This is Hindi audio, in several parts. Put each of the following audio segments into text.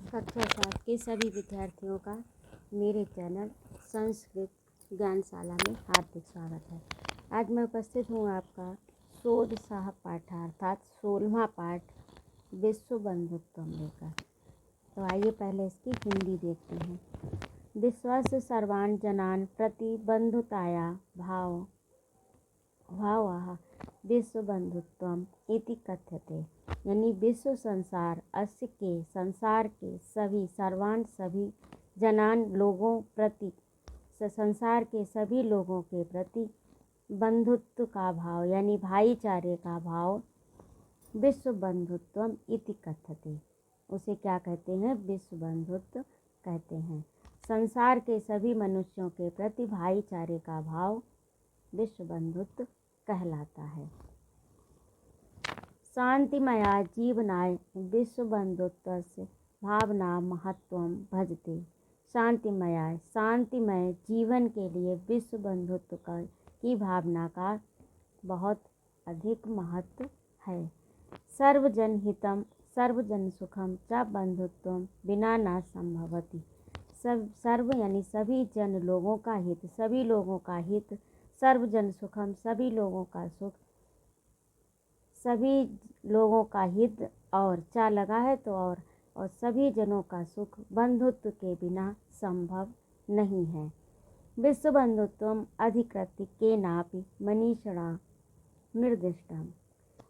कक्षा 7 के सभी विद्यार्थियों का मेरे चैनल संस्कृत ज्ञानशाला में हार्दिक स्वागत है। आज मैं उपस्थित हूँ आपका शोध सह पाठ अर्थात 16वां पाठ विश्व बंधुत्व लेकर। तो आइए पहले इसकी हिंदी देखते हैं। विश्वस्य सर्वान् जनान् प्रति बंधुताया भावः विश्व बंधुत्वम इति कथ्यते। यानी विश्व संसार अस्य के संसार के सभी सर्वान सभी जनान लोगों प्रति संसार के सभी लोगों के प्रति बंधुत्व का भाव यानी भाईचारे का भाव विश्व बंधुत्वम इति कथ्यते। उसे क्या कहते हैं? विश्व बंधुत्व कहते हैं। संसार के सभी मनुष्यों के प्रति भाईचारे का भाव विश्व बंधुत्व कहलाता है। शांतिमया जीवनाय विश्व बंधुत्वस्य भावना महत्वम भजते। शांतिमय जीवन के लिए विश्व बंधुत्व की भावना का बहुत अधिक महत्व है। सर्वजन हितम सर्वजन सुखम च बंधुत्वम बिना न संभवति। सर्व यानी सभी जन लोगों का हित, सभी लोगों का हित, सर्वजन सुखम सभी लोगों का सुख, सभी लोगों का हित और चा लगा है तो और सभी जनों का सुख बंधुत्व के बिना संभव नहीं है। विश्व बंधुत्वम अधिकृत्य केनापि मनीषिणा निर्दिष्टम।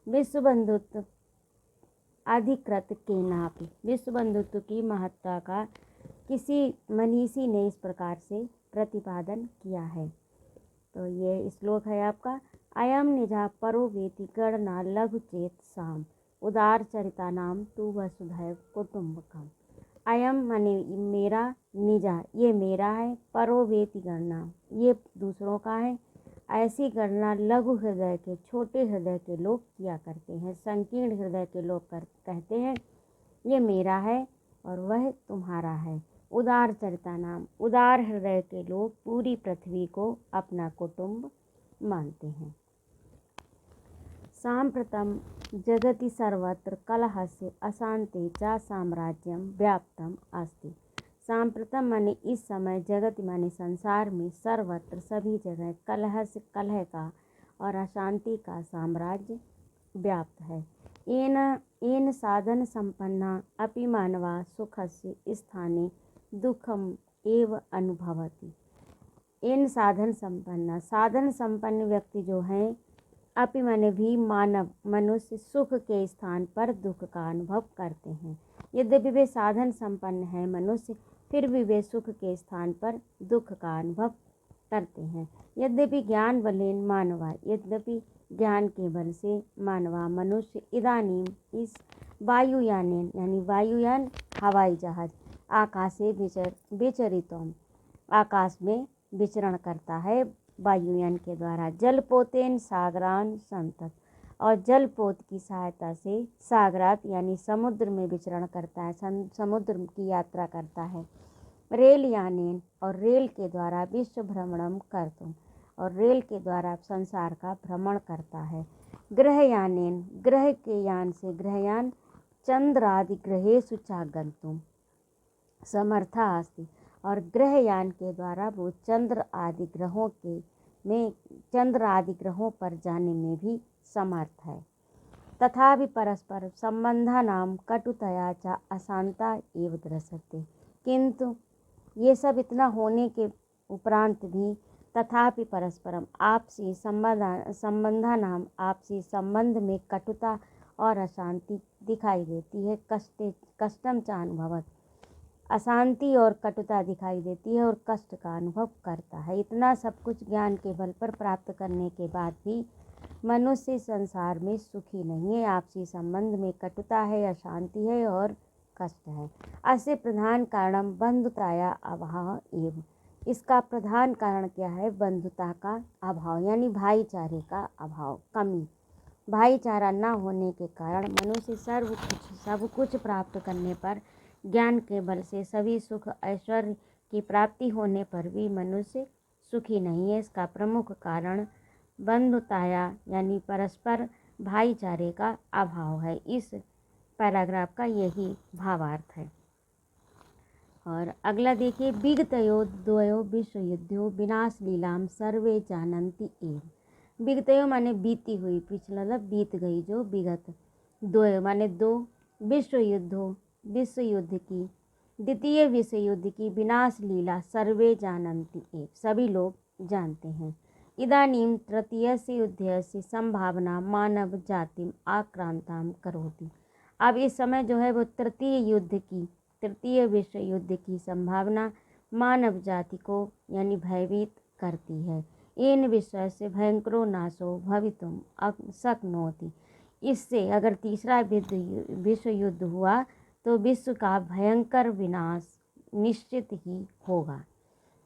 विश्व बंधुत्व अधिकृत केनापि, विश्व बंधुत्व की महत्ता का किसी मनीषी ने इस प्रकार से प्रतिपादन किया है। तो ये श्लोक है आपका। अयम निजा परो वेति गणना लघु चेत साम उदार चरिता नाम तु वसुधैव कुटुम्बकम। अयम माने मेरा, निजा ये मेरा है, परो वेति गणना ये दूसरों का है। ऐसी गणना लघु हृदय के छोटे हृदय के लोग किया करते हैं, संकीर्ण हृदय के लोग कहते हैं ये मेरा है और वह तुम्हारा है। उदार चरिता नाम उदार हृदय के लोग पूरी पृथ्वी को अपना कुटुंब मानते हैं। सांप्रतम जगति सर्वत्र कलहस्य अशांति च साम्राज्यम व्याप्तम अस्ति। सांप्रतम माने इस समय, जगत माने संसार में, सर्वत्र सभी जगह कलह का और अशांति का साम्राज्य व्याप्त है। येन साधन संपन्ना अपि मानवा सुखस्य स्थाने दुखम एव अनुभवति। इन साधन संपन्न व्यक्ति जो हैं, अपि माने भी मानव मनुष्य सुख के स्थान पर दुख का अनुभव करते हैं। यद्यपि वे साधन संपन्न हैं मनुष्य, फिर भी वे सुख के स्थान पर दुख का अनुभव करते हैं। यद्यपि ज्ञान बलेन मानवा, यद्यपि ज्ञान के बल से मानवा मनुष्य इदानीम इस वायुयानेन यानी वायुयान हवाई जहाज आकाशे विचरितम आकाश में विचरण करता है वायुयान के द्वारा। जलपोतेन सागरान संतत और जलपोत की सहायता से सागरात यानी समुद्र में विचरण करता है, समुद्र की यात्रा करता है। रेल यानेन और रेल के द्वारा विश्व भ्रमणम करतुम और रेल के द्वारा संसार का भ्रमण करता है। ग्रहयानेन ग्रह के यान से ग्रहयान चंद्रादि ग्रहेषु चागंतुम समर्था अस्ति और ग्रहयान के द्वारा वो चंद्र आदि ग्रहों पर जाने में भी समर्थ है। तथापि परस्पर संबंधानाम कटुतया च अशांता एव दृश्यते। किंतु ये सब इतना होने के उपरांत भी तथापि परस्परम आपसी संबंधानाम आपसी संबंध में कटुता और अशांति दिखाई देती है। कष्टम च अनुभवत, अशांति और कटुता दिखाई देती है और कष्ट का अनुभव करता है। इतना सब कुछ ज्ञान के बल पर प्राप्त करने के बाद भी मनुष्य संसार में सुखी नहीं है। आपसी संबंध में कटुता है, अशांति है और कष्ट है। अस्य प्रधान कारणम बंधुताया अभाव एवं, इसका प्रधान कारण क्या है? बंधुता का अभाव यानी भाईचारे का अभाव, कमी। भाईचारा न होने के कारण मनुष्य सब कुछ प्राप्त करने पर, ज्ञान के बल से सभी सुख ऐश्वर्य की प्राप्ति होने पर भी मनुष्य सुखी नहीं है। इसका प्रमुख कारण बंधुताया यानी परस्पर भाईचारे का अभाव है। इस पैराग्राफ का यही भावार्थ है। और अगला देखिए, विगतयो द्वयो विश्वयुद्धो विनाश लीलाम सर्वे जानन्ति एव। विगतयो माने बीती हुई, पिछला मतलब बीत गई जो विगत, द्वयो माने दो, विश्वयुद्धो विश्वयुद्ध की, द्वितीय विश्वयुद्ध की विनाश लीला सर्वे जानन्ति एव, सभी लोग जानते हैं। इदानीं तृतीयस्य युद्धस्य संभावना मानव जातिम आक्रांताम करोति। अब इस समय जो है वो तृतीय विश्व युद्ध की संभावना मानव जाति को यानी भयभीत करती है। इन विश्व से भयंकरो नाशो भवितुम शक्नोति। इससे अगर तीसरा विश्व युद्ध हुआ तो विश्व का भयंकर विनाश निश्चित ही होगा।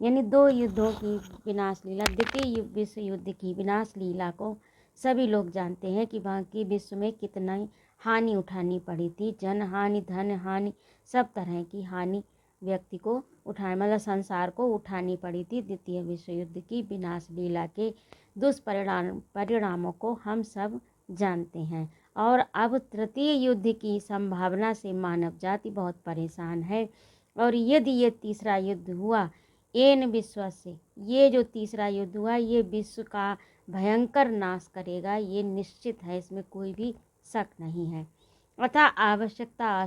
यानी दो युद्धों की विनाश लीला, द्वितीय विश्व युद्ध की विनाश लीला को सभी लोग जानते हैं कि बाकी विश्व में कितना हानि उठानी पड़ी थी, जन हानि, धन हानि, सब तरह की हानि व्यक्ति को मतलब संसार को उठानी पड़ी थी। द्वितीय विश्व युद्ध की विनाश लीला के परिणामों को हम सब जानते हैं। और अब तृतीय युद्ध की संभावना से मानव जाति बहुत परेशान है। और यदि ये तीसरा युद्ध हुआ एन विश्व से, ये जो तीसरा युद्ध हुआ ये विश्व का भयंकर नाश करेगा, ये निश्चित है, इसमें कोई भी शक नहीं है। अतः आवश्यकता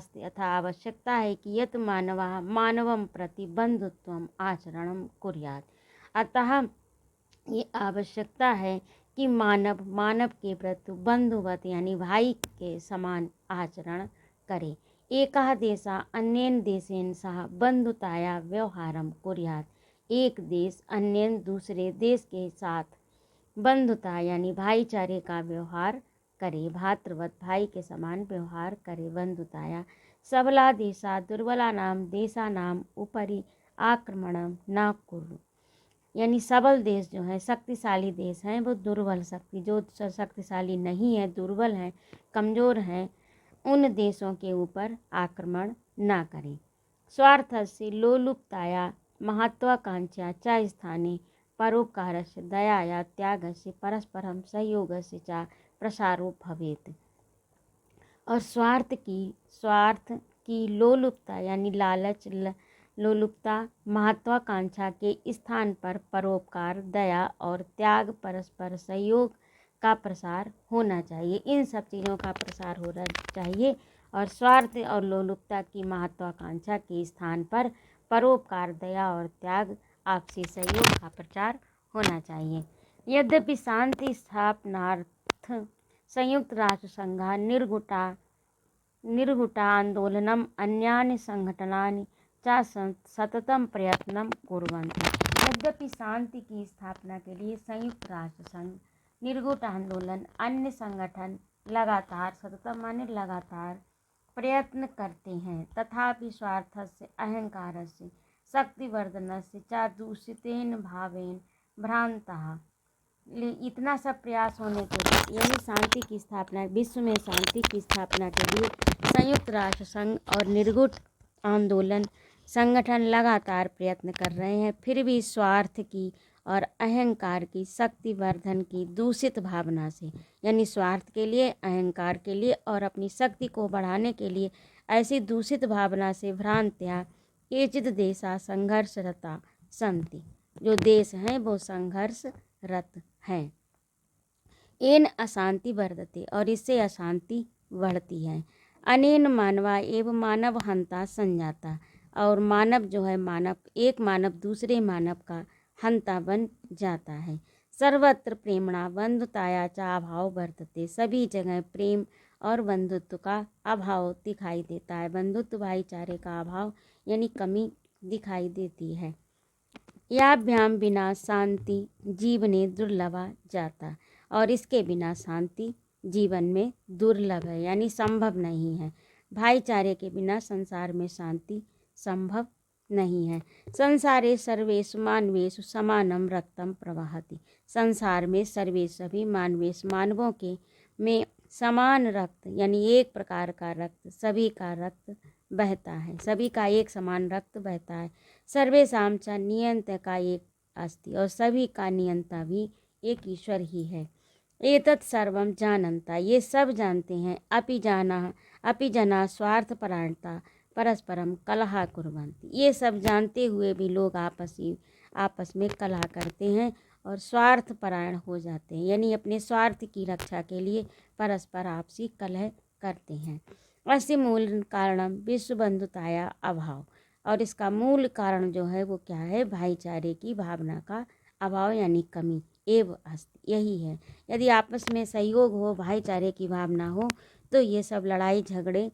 है कि यत मानवं प्रति बंधुत्वम आचरणम कुर्यात्। अतः ये आवश्यकता है कि मानव के प्रति बंधुवत यानी भाई के समान आचरण करे। एकः देशः अन्येन देशेन सह बंधुताया व्यवहारम कुर्यात्। एक देश अन्य दूसरे देश के साथ बंधुता यानी भाईचारे का व्यवहार करे, भातृवत भाई के समान व्यवहार करे। बंधुताया सबला देशा दुर्बलानाम देशानाम उपरि आक्रमणम न कुरु। यानी सबल देश जो है, शक्तिशाली देश हैं, वो दुर्बल जो शक्तिशाली नहीं है, दुर्बल हैं, कमज़ोर हैं, उन देशों के ऊपर आक्रमण ना करें। स्वार्थस्य लोलुपताया महत्वाकांक्षा च स्थाने परोपकारस्य दयाया त्यागस्य परस्परम सहयोगस्य च प्रसारो भवेत्। और स्वार्थ की लोलुपता यानी लालच, लोलुपता, महत्वाकांक्षा के स्थान पर परोपकार, दया और त्याग, परस्पर सहयोग का प्रसार होना चाहिए। इन सब चीज़ों का प्रसार होना चाहिए। और स्वार्थ और लोलुपता की महत्वाकांक्षा के स्थान पर परोपकार, दया और त्याग, आपसी सहयोग का प्रचार होना चाहिए। यद्यपि शांति स्थापनार्थ संयुक्त राष्ट्र संघ निर्गुटा आंदोलनम अन्यानि संगठनानि च सततम प्रयत्नं कुर्वन्ति। यद्यपि शांति की स्थापना के लिए संयुक्त राष्ट्र संघ, निर्गुट आंदोलन, अन्य संगठन लगातार प्रयत्न करते हैं, तथापि स्वार्थस्य अहंकारस्य शक्तिवर्धनस्य च दूषितेन भावेन भ्रांतः। इतना सब प्रयास होने के बाद यही शांति की स्थापना, विश्व में शांति की स्थापना के लिए संयुक्त राष्ट्र संघ और निर्गुट आंदोलन संगठन लगातार प्रयत्न कर रहे हैं, फिर भी स्वार्थ की और अहंकार की शक्तिवर्धन की दूषित भावना से, यानी स्वार्थ के लिए, अहंकार के लिए और अपनी शक्ति को बढ़ाने के लिए ऐसी दूषित भावना से भ्रांत्या केचित् देशा संघर्षरता सन्ति। जो देश हैं वो संघर्षरत हैं। एन अशांति वर्धते, और इससे अशांति बढ़ती है। अनेन मानवा एवं मानव हंता संजाता, और मानव जो है, एक मानव दूसरे मानव का हंता बन जाता है। सर्वत्र प्रेमणा बंधुताया च अभाव वर्तते, सभी जगह प्रेम और बंधुत्व का अभाव दिखाई देता है। बंधुत्व, भाईचारे का अभाव यानी कमी दिखाई देती है। याभ्याम बिना शांति जीवने दुर्लभा जाता, और इसके बिना शांति जीवन में दुर्लभ है यानी संभव नहीं है। भाईचारे के बिना संसार में शांति संभव नहीं है। संसारे सर्वेषु मानवेषु समानम रक्तम प्रवहति, संसार में सभी मानवों के में समान रक्त यानी एक प्रकार का रक्त, सभी का रक्त बहता है, सभी का एक समान रक्त बहता है। सर्वेषां च नियंता का एक अस्ति, और सभी का नियंता भी एक ईश्वर ही है। एतत् सर्वं जानन्ता, ये सब जानते हैं। अपि जना स्वार्थपरायणता परस्परम कलहा कुर्वन्ति। ये सब जानते हुए भी लोग आपस में कलह करते हैं और स्वार्थ परायण हो जाते हैं, यानी अपने स्वार्थ की रक्षा के लिए परस्पर आपसी कलह करते हैं। अस्य मूल कारणम विश्व बंधुताया अभाव, और इसका मूल कारण जो है वो क्या है, भाईचारे की भावना का अभाव यानी कमी एवं अस्ति, यही है। यदि आपस में सहयोग हो, भाईचारे की भावना हो, तो ये सब लड़ाई झगड़े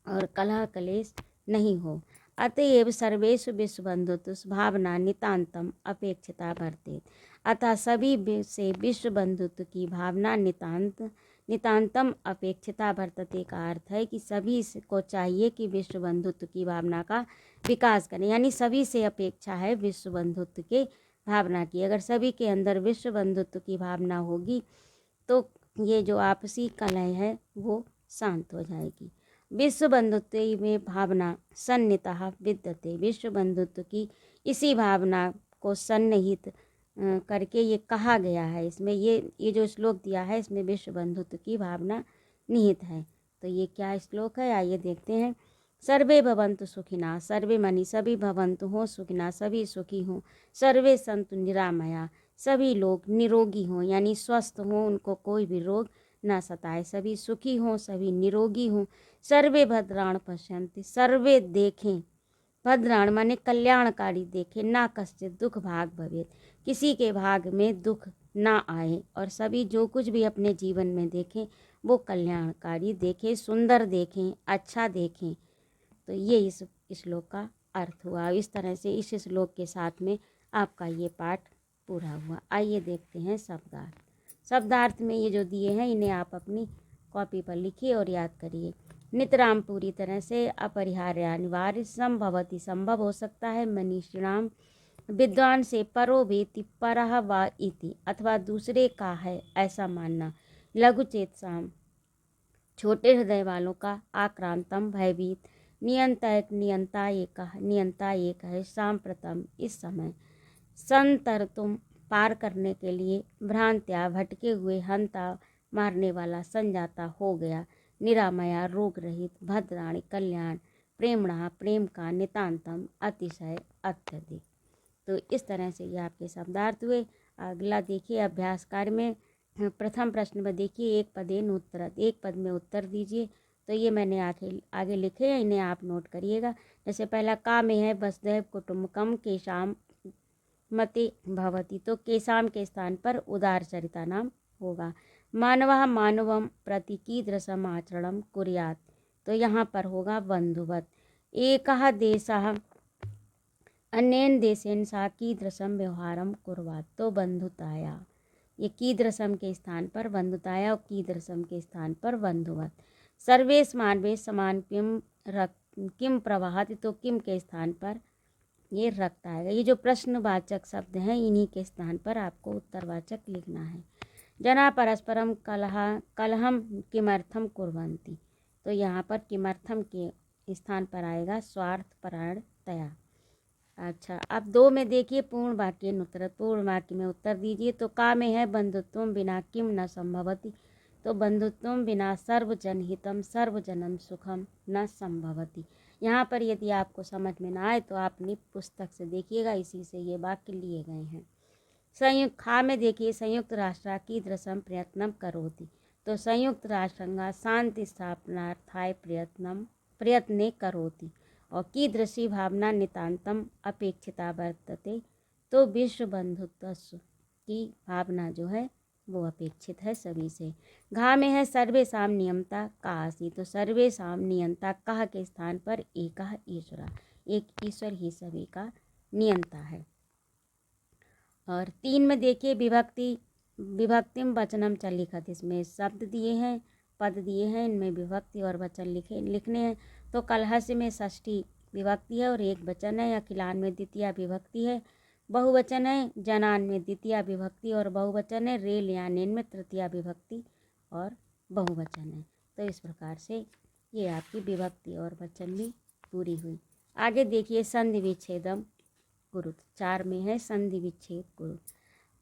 और कलह कलेश नहीं हो। अतएव सर्वेषु विश्वबंधुत्व भावना नितांतम अपेक्षिता वर्तेत। अतः सभी से विश्व बंधुत्व की भावना नितांतम अपेक्षिता वर्तते का अर्थ है कि सभी को चाहिए कि विश्व बंधुत्व की भावना का विकास करें, यानी सभी से अपेक्षा है विश्व बंधुत्व के भावना की। अगर सभी के अंदर विश्व बंधुत्व की भावना होगी तो ये जो आपसी कलह है वो शांत हो जाएगी। विश्व बंधुत्व में भावना सन्निहितः विद्यते, विश्व बंधुत्व की इसी भावना को सन्निहित करके ये कहा गया है। इसमें ये जो श्लोक दिया है इसमें विश्व बंधुत्व की भावना निहित है। तो ये क्या श्लोक है, आइए देखते हैं। सर्वे भवन्तु सुखिना, सर्वे मनी सभी भवन्तु हो सुखिना, सभी सुखी हों। सर्वे सन्तु निरामया, सभी लोग निरोगी हों यानी स्वस्थ हों, उनको कोई भी रोग ना सताए। सभी सुखी हों, सभी निरोगी हों। सर्वे भद्राण पश्यन्ति, सर्वे देखें, भद्राण माने कल्याणकारी देखें, ना कश्चित दुख भाग भवेत्, किसी के भाग में दुख ना आए। और सभी जो कुछ भी अपने जीवन में देखें वो कल्याणकारी देखें, सुंदर देखें, अच्छा देखें। तो ये इस श्लोक का अर्थ हुआ। इस तरह से इस श्लोक के साथ में आपका ये पाठ पूरा हुआ। आइए देखते हैं शब्दार्थ। शब्दार्थ में ये जो दिए हैं इन्हें आप अपनी कॉपी पर लिखिए और याद करिए। नितराम पूरी तरह से, अपरिहार्य अनिवार्य, संभवती संभव हो सकता है, मनीषिणाम विद्वान से, परो वेति परः वा इति अथवा दूसरे का है ऐसा मानना, लघुचेतसाम छोटे हृदय वालों का, आक्रांतम भयभीत, नियंता एक है, सांप्रतम इस समय, संतरतुम पार करने के लिए, भ्रांत्या भटके हुए, हंता मारने वाला, संजाता हो गया, निरामया रोग रहित, भद्राणी कल्याण, प्रेमणा प्रेम का, नितांतम अतिशय अत्यधिक। तो इस तरह से ये आपके शब्दार्थ हुए। अगला देखिए अभ्यास कार्य में प्रथम प्रश्न में देखिए, एक पदेन उत्तर, एक पद में उत्तर दीजिए। तो ये मैंने आगे लिखे हैं, इन्हें आप नोट करिएगा। जैसे पहला का में है वसुधैव कुटुम्बकम केशाम मते भवति, तो केशाम के स्थान पर उदार चरिता नाम होगा। मानवः मानवम प्रति कीदृशम आचरणम कुर्यात्, तो यहाँ पर होगा बंधुवत। एकः देशः अन्येन देशेन सा कीदृशम व्यवहारम कुर्यात्, तो बंधुताया। ये कीदृशम के स्थान पर बंधुताया और कीदृशम के स्थान पर बंधुवत। सर्वेश मानवे समान किम प्रवाहति, तो किम के स्थान पर ये रक्त आएगा। ये जो प्रश्नवाचक शब्द हैं इन्हीं के स्थान पर आपको उत्तरवाचक लिखना है। जना परस्परम कलहम किमर्थम कुर्वन्ति, तो यहाँ पर किमर्थम के स्थान पर आएगा स्वार्थपरायणतया। अच्छा, अब दो में देखिए पूर्ण वाक्य उत्तर, पूर्ण वाक्य में उत्तर दीजिए। तो का में है बंधुत्वम बिना किम न संभवति, तो बंधुत्वम बिना सर्वजन हितम सर्वजनम सुखम न संभवति। यहाँ पर यदि आपको समझ में ना आए तो आप अपनी पुस्तक से देखिएगा, इसी से ये वाक्य लिए गए हैं। संयुक्त खा में देखिए, संयुक्त राष्ट्र कीदृशम प्रयत्नम करोति, तो संयुक्त राष्ट्र शांति स्थापनार्थाय प्रयत्ने करोति। और कीदृशी भावना नितांतम अपेक्षिता वर्तते, तो विश्व बंधुत्व की भावना जो है वो अपेक्षित है सभी से। घा में है सर्वेसाम नियमता कासी, तो सर्वेसाम नियंता कह के स्थान पर एकः ईश्वरा, एक ईश्वर ही सभी का नियंता है। और तीन में देखिए विभक्तिम वचनम च लिखत, इसमें शब्द दिए हैं, पद दिए हैं, इनमें विभक्ति और वचन लिखने हैं। तो कलहस्य में षष्ठी विभक्ति है और एक वचन है। अखिलान में द्वितीय विभक्ति है, बहुवचन है। जनान में द्वितीय विभक्ति और बहुवचन है। रेल यानेन में तृतीय विभक्ति और बहुवचन है। तो इस प्रकार से ये आपकी विभक्ति और वचन भी पूरी हुई। आगे देखिए संधि विच्छेदम कुरु, 4 में है संधि विच्छेद कुरु।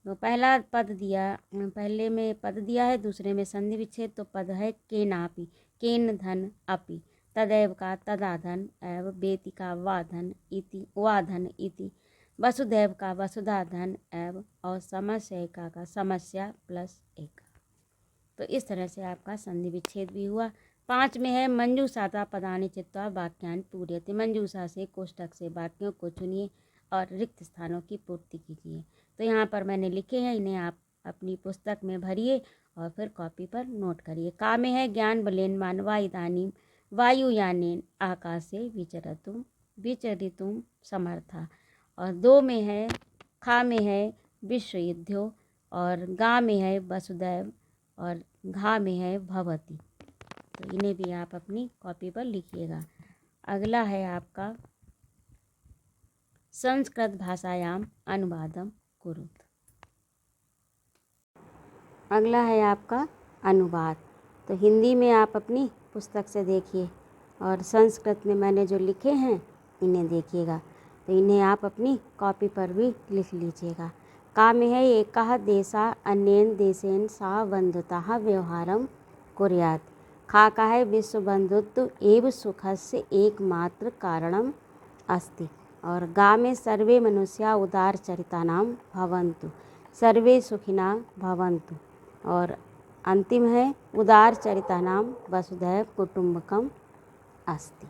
तो पहला पद दिया, पहले में पद दिया है, दूसरे में संधि विच्छेद। तो पद है केनापि, केन धन अपि, तदैव का तदाधन एव, वेति का वाधन इति, वसुदैव का वसुधाधन एव, और समस्या का समस्या प्लस एक। तो इस तरह से आपका संधि विच्छेद भी हुआ। 5 में है मंजूषाता पदानि चित्वा वाक्यानि पूरयति। मंजूषा से कोष्ठक से वाक्यों को चुनिए और रिक्त स्थानों की पूर्ति कीजिए। तो यहाँ पर मैंने लिखे हैं, इन्हें आप अपनी पुस्तक में भरिए और फिर कॉपी पर नोट करिए। का में है ज्ञान बलेन मानवा इदानीं वायुयानेन आकाशे विचरितुम समर्था। और 2 में है, खा में है विश्वयुद्धो, और गा में है वसुदैव, और घा में है भवती। तो इन्हें भी आप अपनी कॉपी पर लिखिएगा। अगला है आपका संस्कृत भाषायाम अनुवादम कुरुत। अगला है आपका अनुवाद। तो हिंदी में आप अपनी पुस्तक से देखिए और संस्कृत में मैंने जो लिखे हैं इन्हें देखिएगा। तो इन्हें आप अपनी कॉपी पर भी लिख लीजिएगा। का में है एकः देशः अन्येन देशेन सह बन्धुतः व्यवहारं कुर्यात्। खा का है विश्व बंधुत्व एव सुखस्य एकमात्र कारणम अस्ति। और गा में सर्वे मनुष्या उदारचरितानां भवन्तु, सर्वे सुखिना भवन्तु। और अंतिम है उदारचरितानां वसुधैव कुटुम्बकम अस्ति।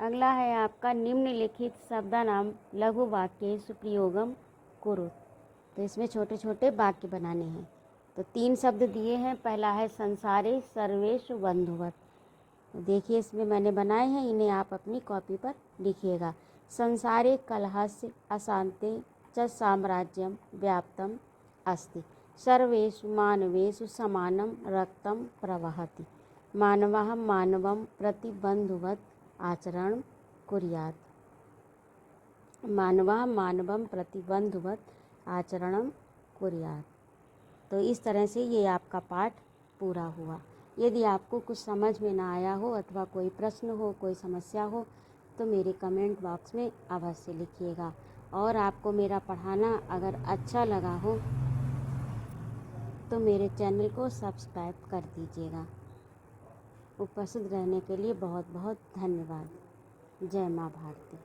अगला है आपका निम्नलिखित शब्दानां लघु वाक्येषु प्रयोगम कुरु। तो इसमें छोटे छोटे वाक्य बनाने हैं। तो 3 शब्द दिए हैं। पहला है संसारे सर्वेषु बंधुवत्। तो देखिए इसमें मैंने बनाए हैं, इन्हें आप अपनी कॉपी पर लिखिएगा। संसारे कलहस्य अशान्ते च साम्राज्यम व्याप्तम अस्ति, सर्वेषु मानवेषु समानं रक्तं प्रवहति, मानवः मानवं प्रति बन्धुवत् आचरणं कुर्यात्, मानवः मानवं प्रति बन्धुवत् आचरणं कुर्यात्। तो इस तरह से ये आपका पाठ पूरा हुआ। यदि आपको कुछ समझ में ना आया हो अथवा कोई प्रश्न हो, कोई समस्या हो, तो मेरे कमेंट बॉक्स में अवश्य लिखिएगा। और आपको मेरा पढ़ाना अगर अच्छा लगा हो तो मेरे चैनल को सब्सक्राइब कर दीजिएगा। उपस्थित रहने के लिए बहुत बहुत धन्यवाद। जय माँ भारती।